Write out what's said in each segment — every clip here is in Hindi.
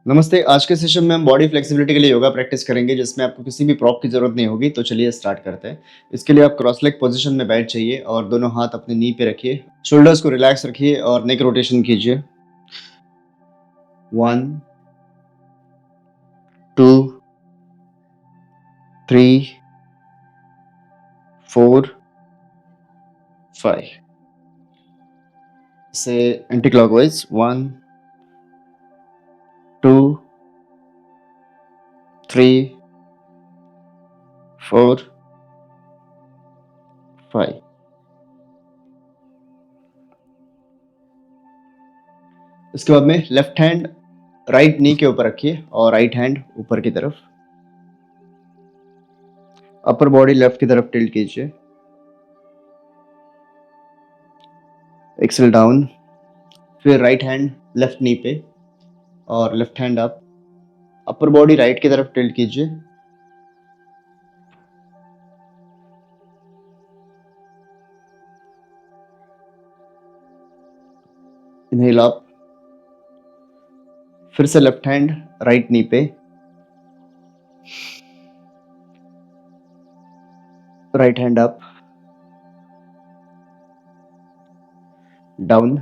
नमस्ते, आज के सेशन में हम बॉडी फ्लेक्सिबिलिटी के लिए योगा प्रैक्टिस करेंगे जिसमें आपको किसी भी प्रॉप की ज़रूरत नहीं होगी, तो चलिए स्टार्ट करते हैं। इसके लिए आप क्रॉस लेग पोजीशन में बैठ जाइए और दोनों हाथ अपने नी पे रखिए, शोल्डर्स को रिलैक्स रखिए और नेक रोटेशन कीजिए। 1, 2, 3, 4, 5 से एंटी क्लॉकवाइज 1, 2, 3, 4, 5। इसके बाद में लेफ्ट हैंड राइट नी के ऊपर रखिए और राइट हैंड ऊपर की तरफ, अपर बॉडी लेफ्ट की तरफ टिल्ट कीजिए। एक्सेल डाउन, फिर राइट हैंड लेफ्ट नी पे और left hand up, upper body right की तरफ टिल्ट कीजिए। इनहेल अप, फिर से लेफ्ट हैंड राइट नी पे, right hand up, down,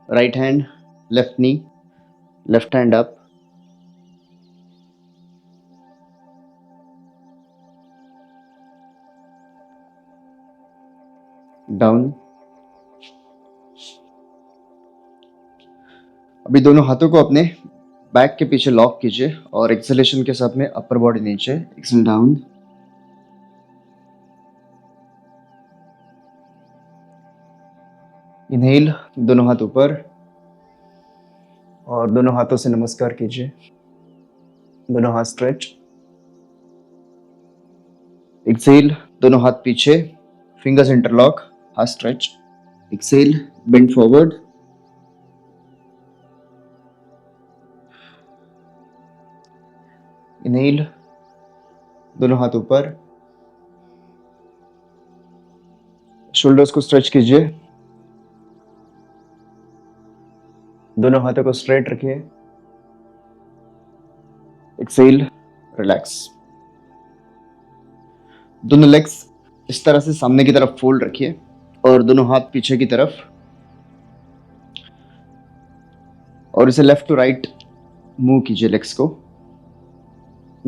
right hand left नी, लेफ्ट हैंड अप, डाउन। अभी दोनों हाथों को अपने बैक के पीछे लॉक कीजिए और एक्सेलेशन के साथ में अपर बॉडी नीचे, एक्सेल डाउन, इनहेल, दोनों हाथ ऊपर और दोनों हाथों से नमस्कार कीजिए, दोनों हाथ स्ट्रेच। एक्सेल, दोनों हाथ पीछे, फिंगर्स इंटरलॉक, हाथ stretch. Exhale, bend forward, inhale, दोनों हाथ ऊपर, शोल्डर्स को स्ट्रेच कीजिए, दोनों हाथों को स्ट्रेट रखिए। Excel, relax. दोनों लेग्स इस तरह से सामने की तरफ फोल्ड रखिए और दोनों हाथ पीछे की तरफ, और इसे लेफ्ट टू राइट मूव कीजिए लेग्स को।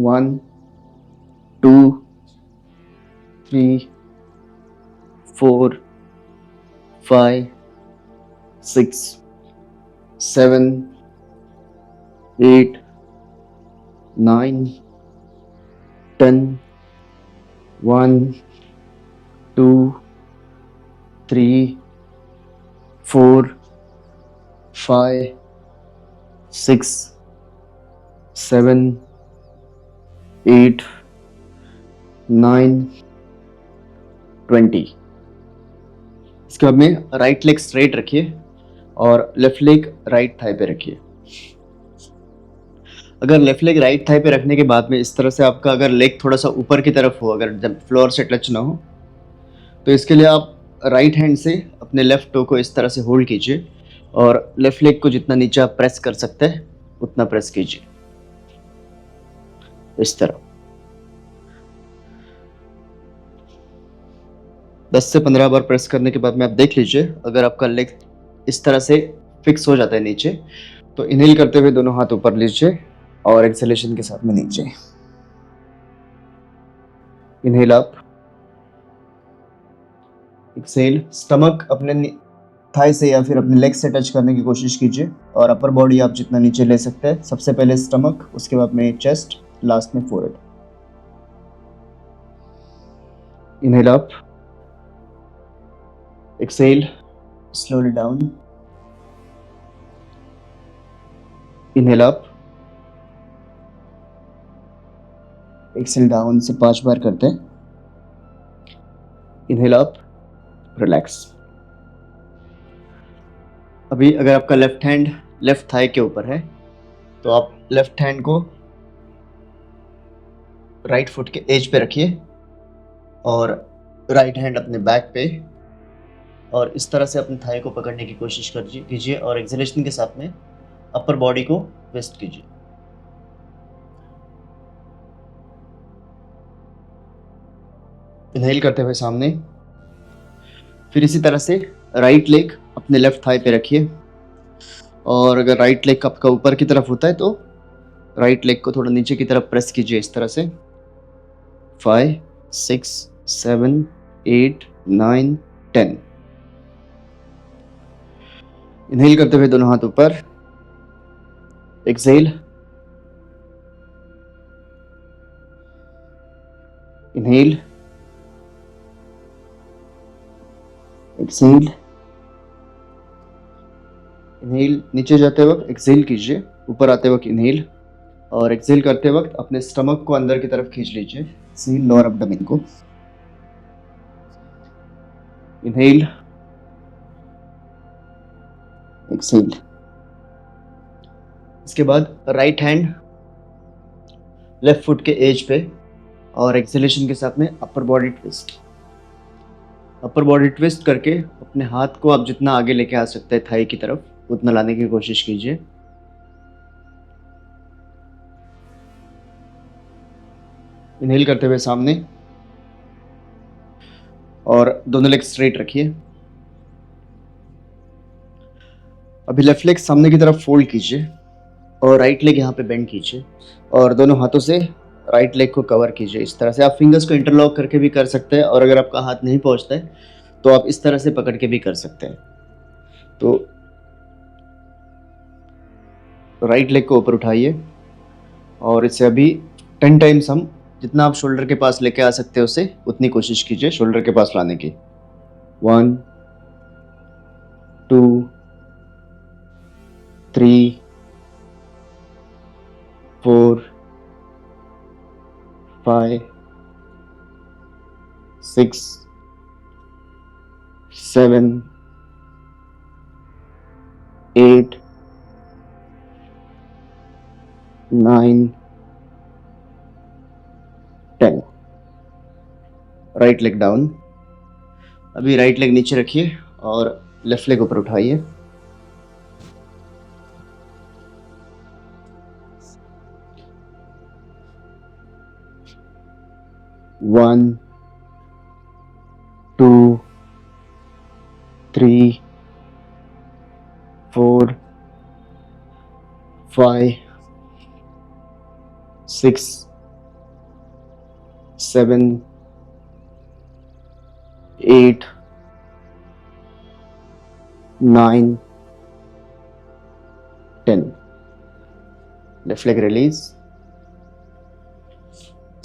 1, 2, 3, 4, 5, 6, 7, 8, 9, 10, 1, 2, 3, 4, 5, 6, 7, 8, 9, 20। इसके बाद में राइट लेग स्ट्रेट रखिए और लेफ्ट लेग राइट थाई पे रखिए। अगर लेफ्ट लेग राइट थाई पे रखने के बाद में इस तरह से आपका अगर लेग थोड़ा सा ऊपर की तरफ हो, अगर जब फ्लोर से टच ना हो, तो इसके लिए आप राइट हैंड से अपने लेफ्ट टो को इस तरह से होल्ड कीजिए और लेफ्ट लेग को जितना नीचे आप प्रेस कर सकते हैं उतना प्रेस कीजिए, इस तरह 10 से 15 बार प्रेस करने के बाद में आप देख लीजिए, अगर आपका लेग इस तरह से फिक्स हो जाता है नीचे, तो इनहेल करते हुए दोनों हाथ ऊपर लीजिए और एक्सेलेशन के साथ में नीचे। इनहेल अप, एक्सेल, स्टमक अपने थाई से या फिर अपने लेग से टच करने की कोशिश कीजिए और अपर बॉडी आप जितना नीचे ले सकते हैं। सबसे पहले स्टमक, उसके बाद में चेस्ट, लास्ट में forehead. Inhale up, exhale, slowly down, inhale up, exhale down से 5 बार करते हैं। Inhale up, relax. अभी अगर आपका लेफ्ट हैंड लेफ्ट थाई के ऊपर है तो आप लेफ्ट हैंड को राइट फुट के एज पे रखिए और राइट हैंड अपने बैक पे, और इस तरह से अपने थाई को पकड़ने की कोशिश कीजिए और एक्सेलेशन के साथ में अपर बॉडी को ट्विस्ट कीजिए। इनहेल करते हुए सामने, फिर इसी तरह से राइट लेग अपने लेफ्ट थाई पे रखिए, और अगर राइट लेग आपका ऊपर की तरफ होता है तो राइट लेग को थोड़ा नीचे की तरफ प्रेस कीजिए इस तरह से। 5, 6, 7, 8, 9, 10। इनहेल करते हुए दोनों हाथ ऊपर, एक्सहेल, इनहेल, एक्सहेल, इनहेल, नीचे जाते वक्त एक्सहेल कीजिए, ऊपर आते वक्त इनहेल, और एक्सहेल करते वक्त अपने स्टमक को अंदर की तरफ खींच लीजिए, सी लोअर एब्डोमेन को। Inhale, exhale. इसके बाद राइट हैंड लेफ्ट फुट के एज पे, और एक्सहेलेशन के साथ में upper body twist. Upper body twist करके अपने हाथ को आप जितना आगे लेके आ सकते हैं थाई की तरफ उतना लाने की कोशिश कीजिए। इनहेल करते हुए सामने, और दोनों लेग स्ट्रेट रखिए। अभी लेफ्ट लेग सामने की तरफ फोल्ड कीजिए, और राइट लेग यहाँ पे बेंड कीजिए, और दोनों हाथों से राइट लेग को कवर कीजिए इस तरह से। आप फिंगर्स को इंटरलॉक करके भी कर सकते हैं, और अगर आपका हाथ नहीं पहुंचता है तो आप इस तरह से पकड़ के भी कर सकते हैं। तो राइट लेग को ऊपर उठाइए, और इसे अभी 10 टाइम्स हम जितना आप शोल्डर के पास लेके आ सकते हैं उसे उतनी कोशिश कीजिए शोल्डर के पास लाने की। 1, 2, 3, 4, 5, 6, 7, 8, 9, 10। Right leg down. अभी राइट लेग नीचे रखिए और लेफ्ट लेग ऊपर उठाइए। वन, 2, 3, 4, 5, 6, 7, 8, 9, 10। Left leg release.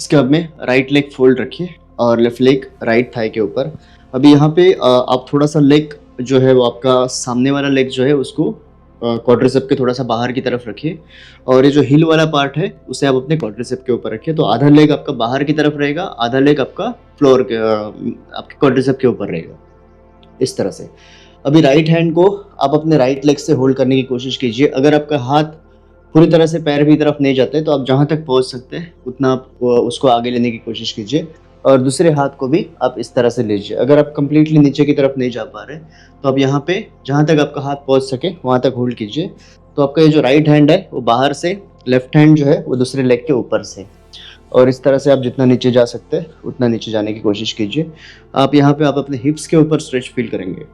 इसके बाद में राइट लेग फोल्ड रखिए और लेफ्ट लेग राइट थाई के ऊपर। अभी यहाँ पे आप थोड़ा सा लेग जो है वो आपका सामने वाला लेग जो है उसको क्वाड्रिसेप के थोड़ा सा बाहर की तरफ रखिए, और ये जो हिल वाला पार्ट है उसे आप अपने क्वाड्रिसेप के ऊपर रखिए। तो आधा लेग आपका बाहर की तरफ रहेगा, आधा लेग आपका फ्लोर के आपके क्वाड्रिसेप के ऊपर रहेगा इस तरह से। अभी राइट हैंड को आप अपने राइट लेग से होल्ड करने की कोशिश कीजिए। अगर आपका हाथ पूरी तरह से पैर की तरफ नहीं जाते तो आप जहाँ तक पहुँच सकते हैं उतना आप उसको आगे लेने की कोशिश कीजिए, और दूसरे हाथ को भी आप इस तरह से लीजिए। अगर आप कंप्लीटली नीचे की तरफ नहीं जा पा रहे तो आप यहाँ पे जहाँ तक आपका हाथ पहुँच सके वहाँ तक होल्ड कीजिए। तो आपका ये जो राइट हैंड है वो बाहर से, लेफ्ट हैंड जो है वो दूसरे लेग के ऊपर से, और इस तरह से आप जितना नीचे जा सकते हैं उतना नीचे जाने की कोशिश कीजिए। आप यहाँ पे आप अपने हिप्स के ऊपर स्ट्रेच फील करेंगे।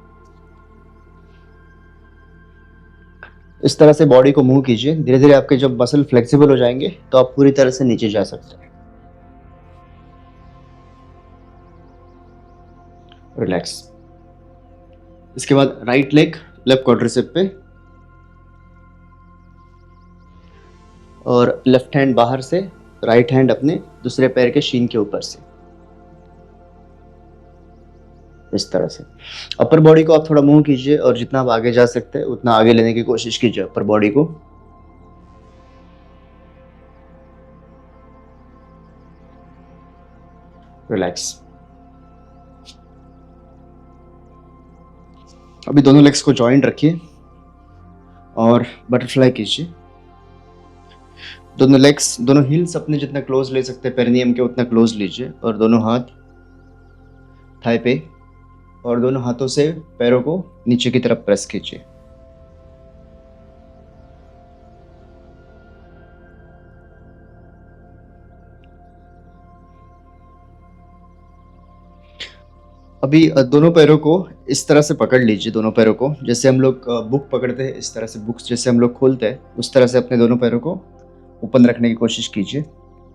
इस तरह से बॉडी को मूव कीजिए। धीरे धीरे आपके जब मसल फ्लेक्सिबल हो जाएंगे तो आप पूरी तरह से नीचे जा सकते हैं। रिलैक्स। इसके बाद राइट लेग लेफ्ट क्वाड्रिसेप पे, और लेफ्ट हैंड बाहर से, राइट हैंड अपने दूसरे पैर के शीन के ऊपर से इस तरह से। अपर बॉडी को आप थोड़ा मूव कीजिए, और जितना आप आगे जा सकते हैं उतना आगे लेने की कोशिश कीजिए अपर बॉडी को। रिलैक्स। अभी दोनों लेग्स को जॉइंट रखिए और बटरफ्लाई कीजिए। दोनों लेग्स, दोनों हील्स अपने जितना क्लोज ले सकते हैं पेरिनियम के उतना क्लोज लीजिए, और दोनों हाथ थाई पे, और दोनों हाथों से पैरों को नीचे की तरफ प्रेस कीजिए। अभी दोनों पैरों को इस तरह से पकड़ लीजिए, दोनों पैरों को जैसे हम लोग बुक पकड़ते हैं, इस तरह से बुक्स जैसे हम लोग खोलते हैं उस तरह से अपने दोनों पैरों को ओपन रखने की कोशिश कीजिए,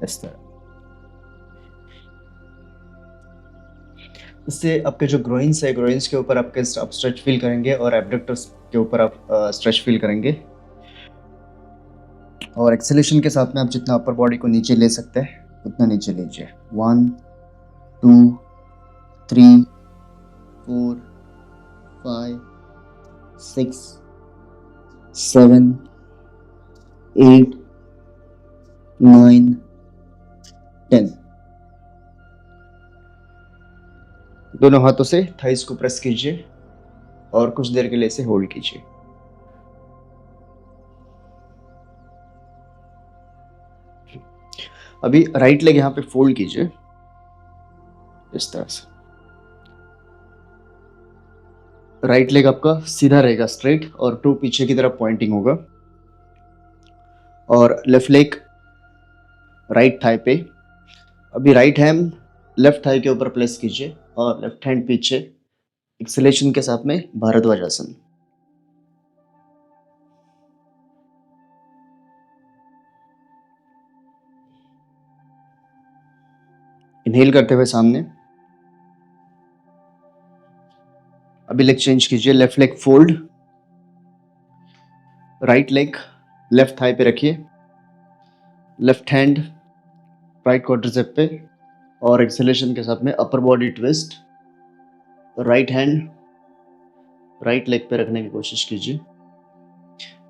इस तरह। इससे आपके जो ग्रोइन्स है, ग्रोइन्स के ऊपर आपके आप स्ट्रेच फील करेंगे और एब्डक्टर्स के ऊपर आप स्ट्रेच फील करेंगे। और एक्सेलेशन के साथ में आप जितना अपर बॉडी को नीचे ले सकते हैं उतना नीचे लीजिए। 1 2 3 4 5 6 7 8 9 10। दोनों हाथों से थाइस को प्रेस कीजिए और कुछ देर के लिए इसे होल्ड कीजिए। अभी राइट लेग यहाँ पे फोल्ड कीजिए, इस तरह से। राइट लेग आपका सीधा रहेगा, स्ट्रेट, और टू पीछे की तरफ पॉइंटिंग होगा। और लेफ्ट लेग राइट थाई पे। अभी राइट हैंड लेफ्ट थाई के ऊपर प्लेस कीजिए और लेफ्ट हैंड पीछे, एक्सेलेशन के साथ में भारद्वाज आसन। इनहेल करते हुए सामने। अभी लेग चेंज कीजिए, left leg fold, right leg left thigh पे रखिए, लेफ्ट हैंड राइट क्वाड्रिसेप पे, और एक्सेलेशन के साथ में upper body twist, right hand right leg पे रखने की कोशिश कीजिए।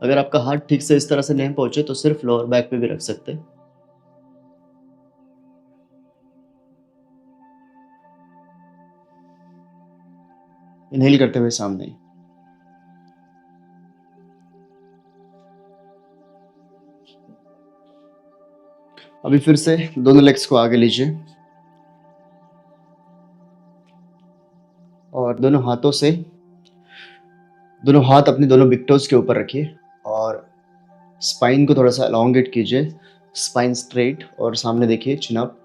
अगर आपका हाथ ठीक से इस तरह से नहीं पहुंचे तो सिर्फ लोअर बैक पे भी रख सकते हैं। इनहेल करते हुए सामने। अभी फिर से दोनों लेग्स को आगे लीजिए और दोनों हाथ अपने दोनों बिग टोज के ऊपर रखिए और स्पाइन को थोड़ा सा एलोंगेट कीजिए, स्पाइन स्ट्रेट, और सामने देखिए, चिन अप।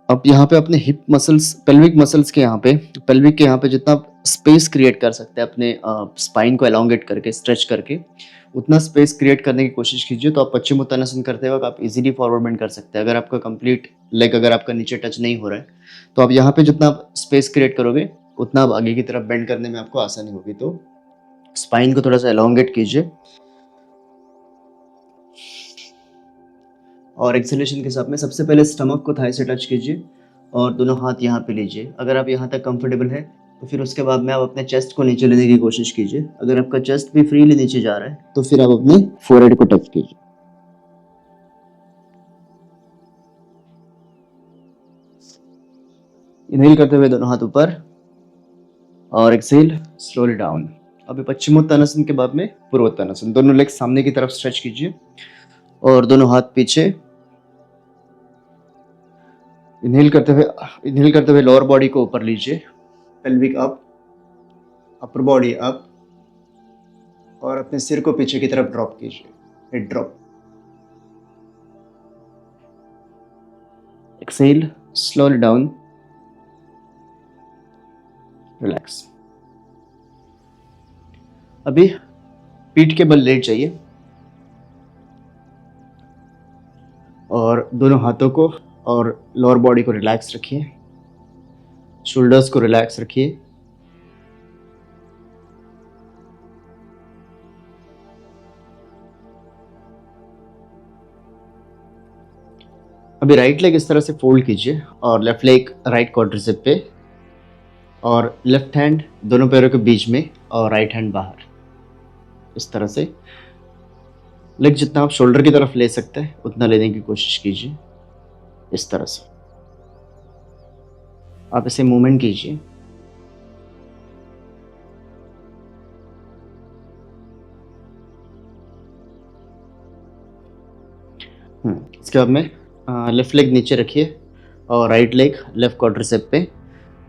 अब यहाँ पे अपने हिप मसल्स, पेल्विक मसल्स के यहाँ पे, पेल्विक के यहाँ पे जितना स्पेस क्रिएट कर सकते हैं अपने स्पाइन को एलोंगेट करके, स्ट्रेच करके, उतना स्पेस क्रिएट करने की कोशिश कीजिए। तो आप पश्चिमोत्तानासन करते वक्त आप इजीली फॉरवर्ड बेंड कर सकते हैं। अगर आपका कंप्लीट लेग अगर आपका नीचे टच नहीं हो रहा है तो आप यहाँ पे जितना स्पेस क्रिएट करोगे उतना आप आगे की तरफ बेंड करने में आपको आसानी होगी। तो स्पाइन को थोड़ा सा एलोंगेट कीजिए और एक्सेलेशन के साथ में सबसे पहले स्टमक को थाई से टच कीजिए और दोनों हाथ यहाँ पे लीजिए। अगर आप यहाँ तक कंफर्टेबल है तो फिर उसके बाद में आप अपने चेस्ट को नीचे लेने की कोशिश कीजिए। अगर आपका चेस्ट भी फ्रीली नीचे जा रहा है तो फिर आप अपने फोरहेड को टच कीजिए। इनहेल करते हुए दोनों हाथ ऊपर और एक्सेल स्लोली डाउन। अभी पश्चिमोत्तानासन के बाद में पूर्वोत्तानासन। दोनों लेग सामने की तरफ स्ट्रेच कीजिए और दोनों हाथ पीछे। इनहेल करते हुए लोअर बॉडी को ऊपर लीजिए, pelvic up, upper body up, और अपने सिर को पीछे की तरफ ड्रॉप कीजिए, head drop. Exhale slowly down, relax. अभी पीठ के बल लेट जाइए और दोनों हाथों को और लोअर बॉडी को रिलैक्स रखिए, शोल्डर्स को रिलैक्स रखिए। अभी राइट लेग इस तरह से फोल्ड कीजिए और लेफ्ट लेग राइट क्वाड्रिसेप पे, और लेफ्ट हैंड दोनों पैरों के बीच में और राइट हैंड बाहर, इस तरह से। लेग जितना आप शोल्डर की तरफ ले सकते हैं उतना लेने की कोशिश कीजिए, इस तरह से। आप इसे मूवमेंट कीजिए। इसके बाद में लेफ्ट लेग नीचे रखिए और राइट लेग लेफ्ट क्वाड्रिसेप पे,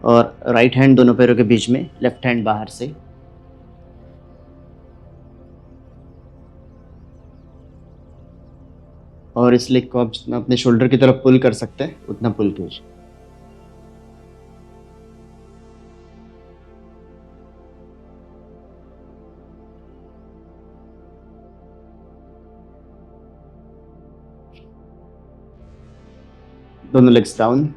और राइट हैंड दोनों पैरों के बीच में, लेफ्ट हैंड बाहर से। और इस लेग को आप जितना अपने शोल्डर की तरफ पुल कर सकते हैं उतना पुल कीजिए। दोनों लेग्स डाउन।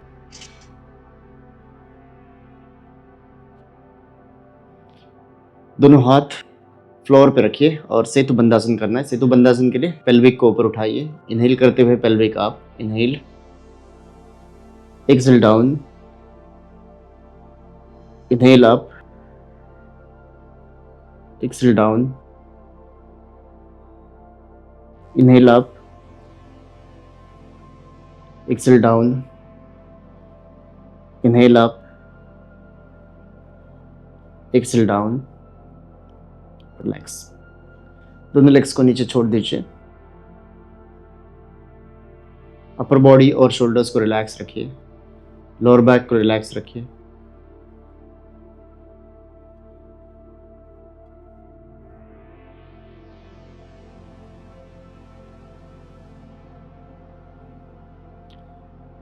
दोनों हाथ फ्लोर पे रखिए और सेतु बंधासन करना है। सेतु बंधासन के लिए पेल्विक को ऊपर उठाइए, इनहेल करते हुए pelvic up, inhale, exhale down, inhale up, exhale down, inhale up, exhale down, inhale up, exhale down, relax. दोनों लेग्स को नीचे छोड़ दीजिए। अपर बॉडी और शोल्डर्स को रिलैक्स रखिए, लोअर बैक को रिलैक्स रखिए।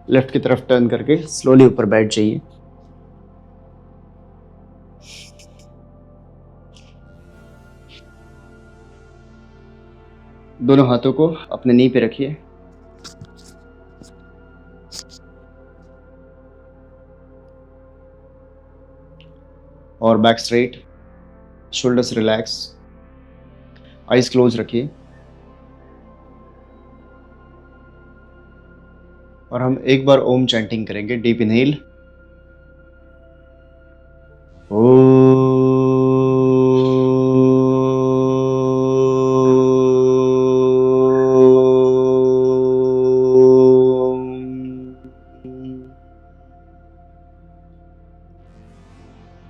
लेफ्ट की तरफ टर्न करके स्लोली ऊपर बैठ जाइए। दोनों हाथों को अपने नी पे रखिए और back straight, shoulders relax, eyes close रखिए। और हम एक बार ओम चैंटिंग करेंगे। डीप इनहेल,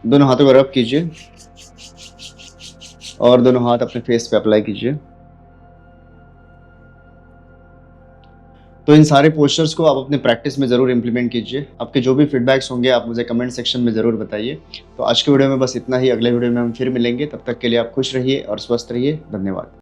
दोनों हाथों को रब कीजिए और दोनों हाथ अपने फेस पे अप्लाई कीजिए। तो इन सारे पोस्चर्स को आप अपने प्रैक्टिस में ज़रूर इंप्लीमेंट कीजिए। आपके जो भी फीडबैक्स होंगे आप मुझे कमेंट सेक्शन में ज़रूर बताइए। तो आज के वीडियो में बस इतना ही। अगले वीडियो में हम फिर मिलेंगे। तब तक के लिए आप खुश रहिए और स्वस्थ रहिए। धन्यवाद।